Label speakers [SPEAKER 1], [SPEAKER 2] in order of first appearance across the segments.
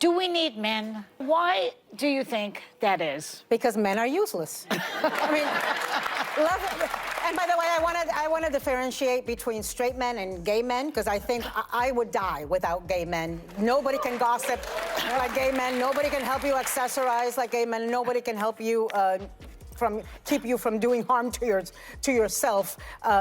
[SPEAKER 1] Do we need men? Why do you think that is?
[SPEAKER 2] Because men are useless. I mean, and by the way, I want to differentiate between straight men and gay men, because I think I would die without gay men. Nobody can gossip like gay men. Nobody can help you accessorize like gay men. Nobody can help you keep you from doing harm to yourself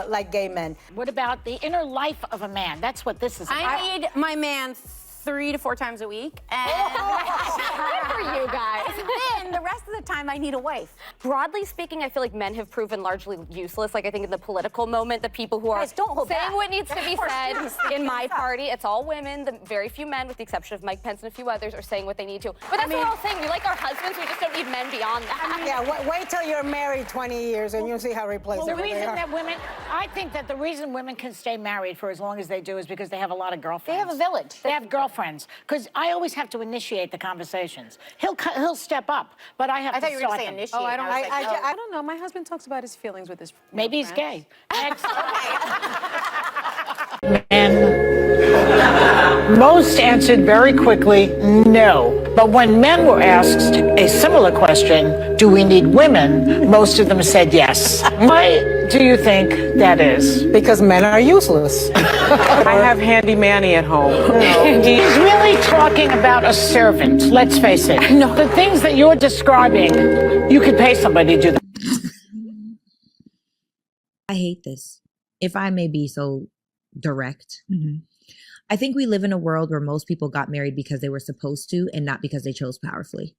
[SPEAKER 2] like gay men.
[SPEAKER 1] What about the inner life of a man? That's what this is about.
[SPEAKER 3] I need my man 3 to 4 times a week, and good for you guys. And then the rest of the time, I need a wife.
[SPEAKER 4] Broadly speaking, I feel like men have proven largely useless. Like, I think in the political moment, the people who are saying what needs to be said in my party, it's all women. The very few men, with the exception of Mike Pence and a few others, are saying what they need to. But that's what we're all saying. We like our husbands. We just don't need men beyond that.
[SPEAKER 2] Yeah, wait till you're married 20 years and you'll see how replaceable
[SPEAKER 1] the reason
[SPEAKER 2] they are.
[SPEAKER 1] that women, I think that the reason women can stay married for as long as they do is because they have a lot of girlfriends.
[SPEAKER 3] They have a village.
[SPEAKER 1] They have girlfriends. Because I always have to initiate the conversations. He'll step up, but I have to
[SPEAKER 3] I thought you were going to say
[SPEAKER 1] them.
[SPEAKER 3] initiate.
[SPEAKER 5] Oh, I don't know. My husband talks about his feelings with his
[SPEAKER 1] Maybe he's
[SPEAKER 5] friends.
[SPEAKER 1] gay. And most answered very quickly, no. But when men were asked a similar question, do we need women? Most of them said yes. Why do you think that is?
[SPEAKER 2] Because men are useless.
[SPEAKER 5] I have Handy Manny at home.
[SPEAKER 1] He's really talking about a servant, let's face it. No. The things that you're describing, you could pay somebody to do that.
[SPEAKER 6] I hate this, if I may be so direct. I think we live in a world where most people got married because they were supposed to and not because they chose powerfully.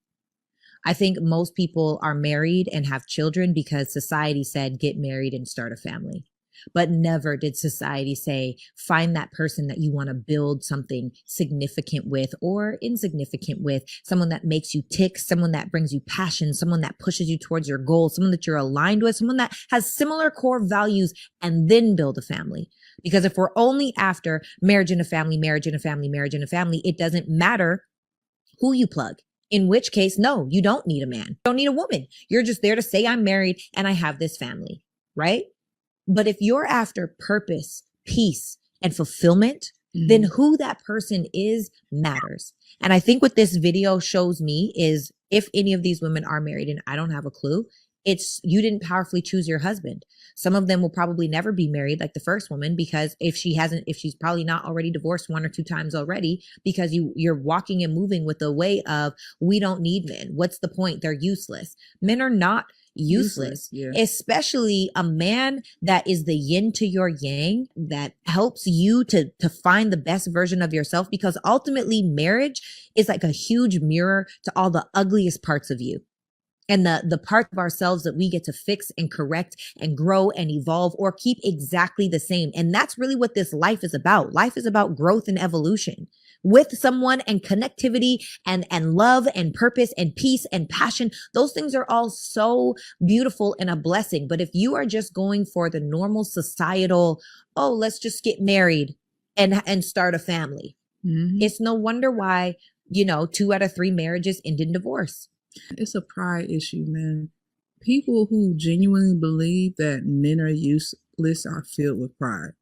[SPEAKER 6] I think most people are married and have children because society said get married and start a family. But never did society say, find that person that you want to build something significant with or insignificant with, someone that makes you tick, someone that brings you passion, someone that pushes you towards your goals, someone that you're aligned with, someone that has similar core values, and then build a family. Because if we're only after marriage and a family, marriage and a family, marriage and a family, it doesn't matter who you plug. In which case, no, you don't need a man. You don't need a woman. You're just there to say I'm married and I have this family, right? But if you're after purpose, peace, and fulfillment, then who that person is matters. And I think what this video shows me is if any of these women are married and I don't have a clue, it's you didn't powerfully choose your husband. Some of them will probably never be married like the first woman, because if she's probably not already divorced 1 or 2 times already, because you're walking and moving with the way of we don't need men. What's the point? They're useless. Men are not useless, especially a man that is the yin to your yang, that helps you to find the best version of yourself, because ultimately marriage is like a huge mirror to all the ugliest parts of you. And the part of ourselves that we get to fix and correct and grow and evolve or keep exactly the same. And that's really what this life is about. Life is about growth and evolution with someone, and connectivity and love and purpose and peace and passion. Those things are all so beautiful and a blessing. But if you are just going for the normal societal, oh, let's just get married and start a family. It's no wonder why, 2 out of 3 marriages end in divorce.
[SPEAKER 7] It's a pride issue, man. People who genuinely believe that men are useless are filled with pride.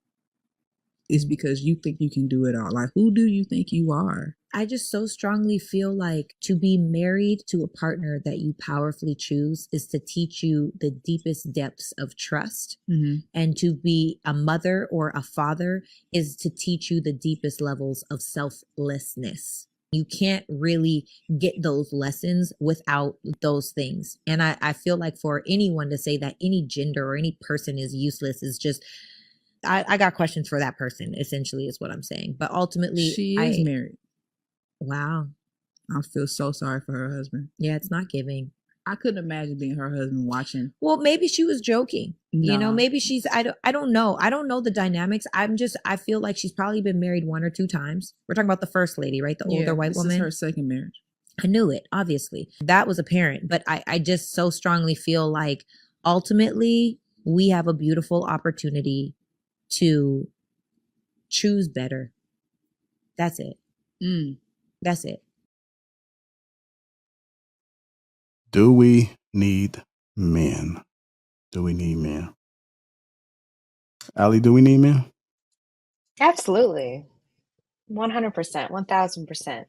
[SPEAKER 7] It's because you think you can do it all. Like, who do you think you are?
[SPEAKER 6] I just so strongly feel like to be married to a partner that you powerfully choose is to teach you the deepest depths of trust. And to be a mother or a father is to teach you the deepest levels of selflessness. You can't really get those lessons without those things. And I feel like for anyone to say that any gender or any person is useless is just, I got questions for that person, essentially, is what I'm saying. But ultimately,
[SPEAKER 7] she is married.
[SPEAKER 6] Wow.
[SPEAKER 7] I feel so sorry for her husband.
[SPEAKER 6] Yeah, it's not giving.
[SPEAKER 7] I couldn't imagine being her husband watching.
[SPEAKER 6] Well, maybe she was joking.
[SPEAKER 7] No.
[SPEAKER 6] Maybe she's, I don't know. I don't know the dynamics. I feel like she's probably been married 1 or 2 times. We're talking about the first lady, right? The older white woman.
[SPEAKER 7] This is her second marriage.
[SPEAKER 6] I knew it, obviously. That was apparent. But I just so strongly feel like ultimately we have a beautiful opportunity to choose better. That's it. That's it.
[SPEAKER 8] Do we need men? Do we need men? Ali, do we need men?
[SPEAKER 9] Absolutely. 100%, 1000%.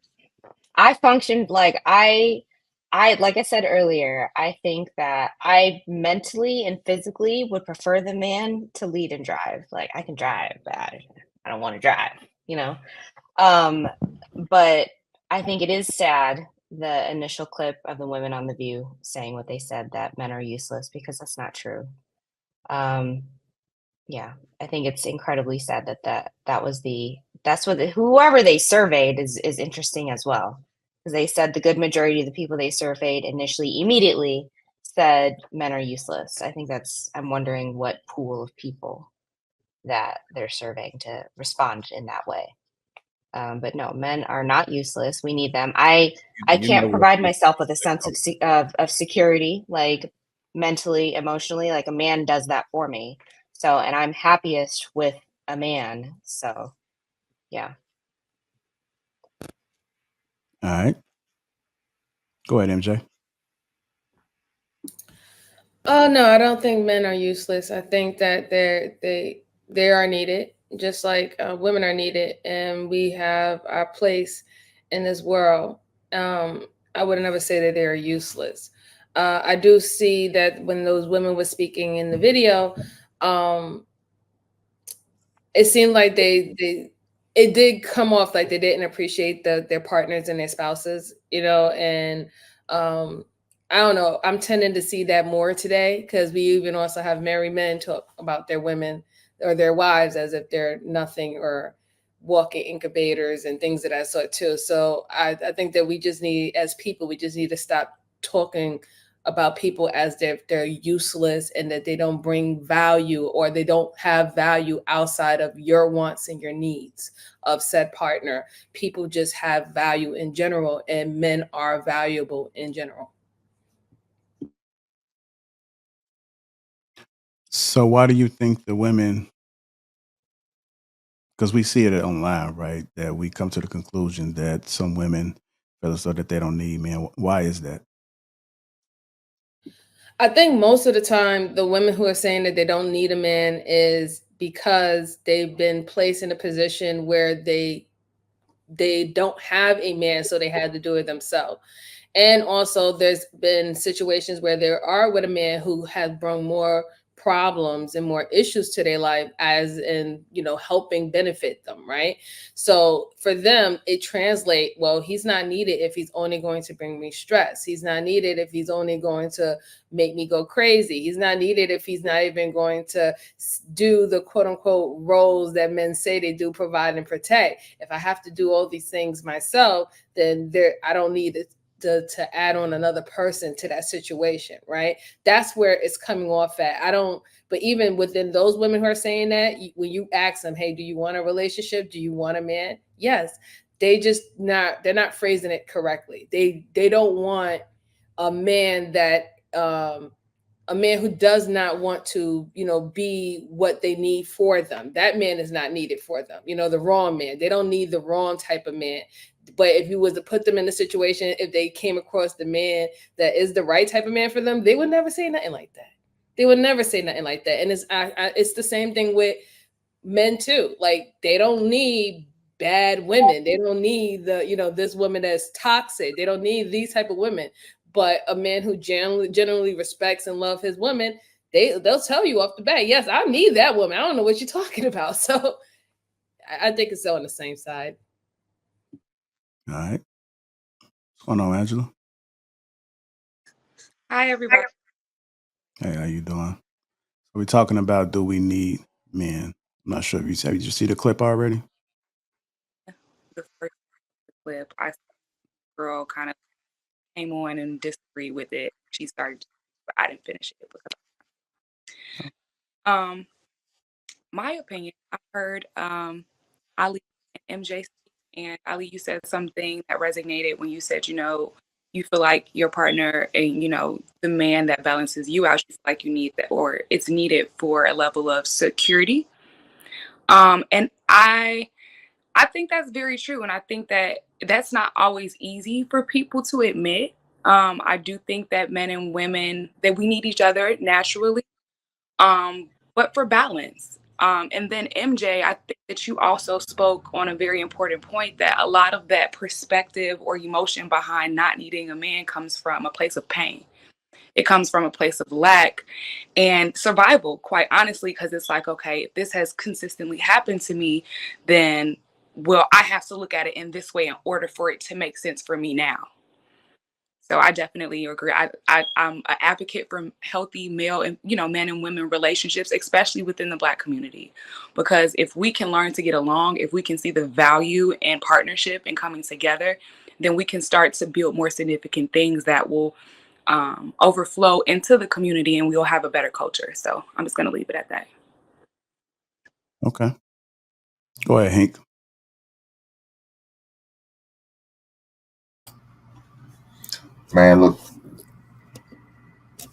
[SPEAKER 9] I functioned like like I said earlier, I think that I mentally and physically would prefer the man to lead and drive. Like I can drive, but I don't want to drive, you know? Um, but I think it is sad, the initial clip of the women on The View saying what they said, that men are useless, because that's not true. Um, yeah, I think it's incredibly sad that was that's what whoever they surveyed is interesting as well, because they said the good majority of the people they surveyed initially immediately said men are useless. I think I'm wondering what pool of people that they're surveying to respond in that way. But no, men are not useless. We need them. I
[SPEAKER 8] You know
[SPEAKER 9] can't
[SPEAKER 8] what?
[SPEAKER 9] provide myself with a sense of security, like mentally, emotionally. Like a man does that for me. So, and I'm happiest with a man. So, yeah.
[SPEAKER 8] All right. Go ahead, MJ.
[SPEAKER 10] Oh no, I don't think men are useless. I think that they are needed, just like women are needed, and we have our place in this world. I would never say that they are useless. I do see that when those women were speaking in the video, um, it seemed like they it did come off like they didn't appreciate their partners and their spouses, and I don't know. I'm tending to see that more today, because we even also have married men talk about their women or their wives as if they're nothing, or walking incubators and things of that sort too. So I think that we just need, as people, we just need to stop talking about people as they're useless, and that they don't bring value, or they don't have value outside of your wants and your needs of said partner. People just have value in general, and men are valuable in general.
[SPEAKER 8] So why do you think the women, because we see it online, right, that we come to the conclusion that some women feel as though that they don't need men? Why is that?
[SPEAKER 10] I think most of the time, the women who are saying that they don't need a man is because they've been placed in a position where they don't have a man, so they had to do it themselves. And also, there's been situations where there are with a man who has brought more problems and more issues to their life, as in, helping benefit them, right? So for them, it translates, well, he's not needed if he's only going to bring me stress. He's not needed if he's only going to make me go crazy. He's not needed if he's not even going to do the quote unquote roles that men say they do, provide and protect. If I have to do all these things myself, then I don't need it to add on another person to that situation, right? That's where it's coming off at. But even within those women who are saying that, when you ask them, hey, do you want a relationship? Do you want a man? Yes. They're not phrasing it correctly. They don't want a man a man who does not want to, be what they need for them. That man is not needed for them. The wrong man. They don't need the wrong type of man. But if you was to put them in a situation, if they came across the man that is the right type of man for them, they would never say nothing like that. They would never say nothing like that. And it's the same thing with men too. Like, they don't need bad women. They don't need this woman that's toxic. They don't need these type of women. But a man who generally respects and loves his women, they'll tell you off the bat, yes, I need that woman. I don't know what you're talking about. So I think it's on the same side.
[SPEAKER 8] All right. What's going on, Angela?
[SPEAKER 11] Hi, everybody.
[SPEAKER 8] Hey, how you doing? We're talking about, do we need men? I'm not sure if you did you see the clip already?
[SPEAKER 11] The first clip, I saw a girl kind of came on and disagreed with it. She started, but I didn't finish it because my opinion, I heard Ali and MJ speak, and Ali, you said something that resonated when you said, you feel like your partner and the man that balances you out, you feel like you need that, or it's needed for a level of security. And I think that's very true. And I think that that's not always easy for people to admit. I do think that men and women, that we need each other naturally, but for balance. And then MJ, I think that you also spoke on a very important point that a lot of that perspective or emotion behind not needing a man comes from a place of pain. It comes from a place of lack and survival, quite honestly, because it's like, okay, if this has consistently happened to me, then, well, I have to look at it in this way in order for it to make sense for me now. So I definitely agree. I'm an advocate for healthy male and, men and women relationships, especially within the Black community. Because if we can learn to get along, if we can see the value in partnership and coming together, then we can start to build more significant things that will overflow into the community, and we'll have a better culture. So I'm just going to leave it at that.
[SPEAKER 8] Okay. Go ahead, Hank.
[SPEAKER 12] Man, look,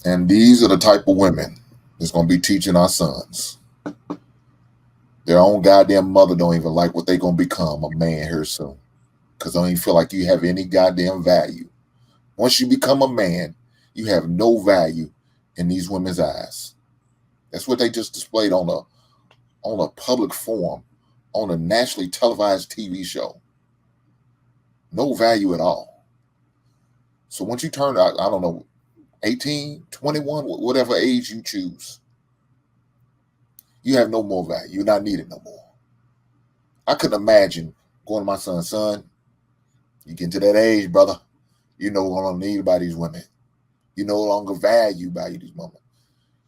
[SPEAKER 12] and these are the type of women that's going to be teaching our sons. Their own goddamn mother don't even like what they're going to become, a man here soon, because I don't even feel like you have any goddamn value. Once you become a man, you have no value in these women's eyes. That's what they just displayed on a public forum, on a nationally televised TV show. No value at all. So once you turn, I don't know, 18, 21, whatever age you choose, you have no more value. You're not needed no more. I couldn't imagine going to my son, you get to that age, brother, you're no longer needed by these women. You're no longer valued by these women.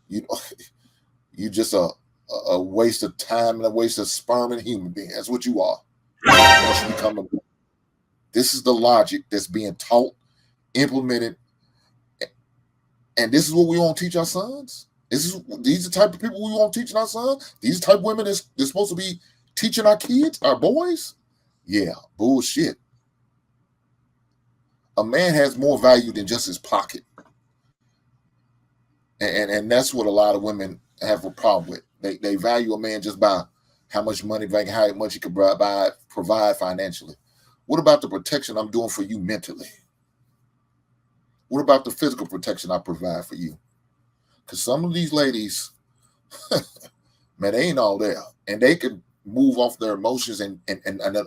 [SPEAKER 12] You're just a waste of time and a waste of sperm and human being. That's what you are. Once you become this is the logic that's being taught, implemented, and this is what we want to teach our sons. These are the type of people we want teaching our sons. These are the type of women that's supposed to be teaching our kids, our boys. Yeah, bullshit. A man has more value than just his pocket, and that's what a lot of women have a problem with. They value a man just by how much money, how much he can provide financially. What about the protection I'm doing for you mentally? What about the physical protection I provide for you? Because some of these ladies, man, they ain't all there. And they can move off their emotions. And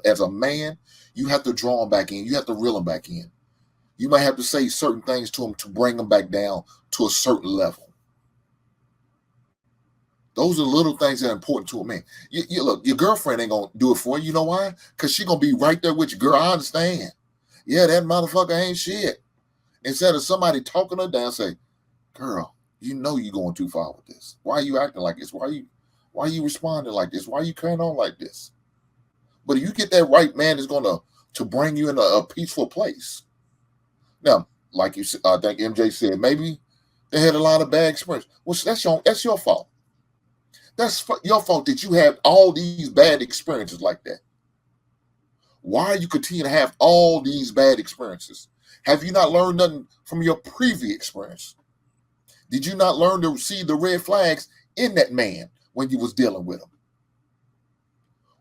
[SPEAKER 12] as a man, you have to draw them back in. You have to reel them back in. You might have to say certain things to them to bring them back down to a certain level. Those are little things that are important to a man. You look, your girlfriend ain't going to do it for you. You know why? Because she's going to be right there with you. Girl, I understand. Yeah, that motherfucker ain't shit. Instead of somebody talking her down, say, girl, you know you're going too far with this. Why are you acting like this? Why are you responding like this? Why are you carrying on like this? But if you get that right man, is going to bring you in a peaceful place. Now, like you said, I think MJ said, maybe they had a lot of bad experience. Well, that's your fault. That's your fault that you have all these bad experiences like that. Why are you continuing to have all these bad experiences? Have you not learned nothing from your previous experience? Did you not learn to see the red flags in that man when you was dealing with him?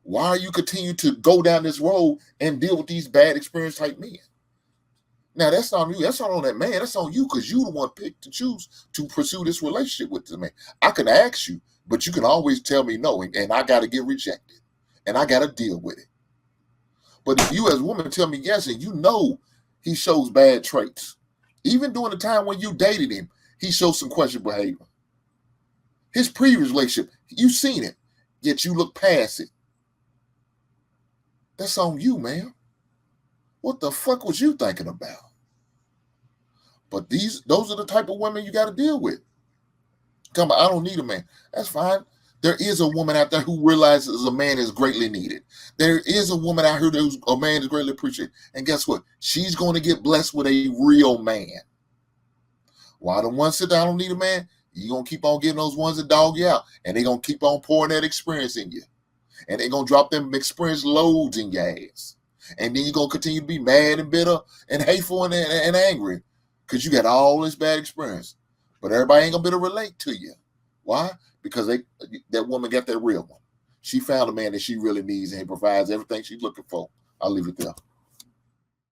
[SPEAKER 12] Why are you continuing to go down this road and deal with these bad experience type men? Now, that's not on you. That's not on that man. That's on you, because you the one picked to choose to pursue this relationship with the man. I can ask you, but you can always tell me no, and I got to get rejected, and I got to deal with it. But if you as a woman tell me yes, and you know he shows bad traits, even during the time when you dated him, he shows some questionable behavior. His previous relationship, you've seen it, yet you look past it. That's on you, man. What the fuck was you thinking about? But those are the type of women you got to deal with. Come on, I don't need a man. That's fine. There is a woman out there who realizes a man is greatly needed. There is a woman out here who's a man is greatly appreciated. And guess what? She's going to get blessed with a real man. While the ones sit down, I don't need a man, you're going to keep on getting those ones that dog you out. And they're going to keep on pouring that experience in you. And they're going to drop them experience loads in your ass. And then you're going to continue to be mad and bitter and hateful and angry because you got all this bad experience. But everybody ain't going to be able to relate to you. Why? Because that woman got that real one. She found a man that she really needs, and he provides everything she's looking for. I'll leave it there.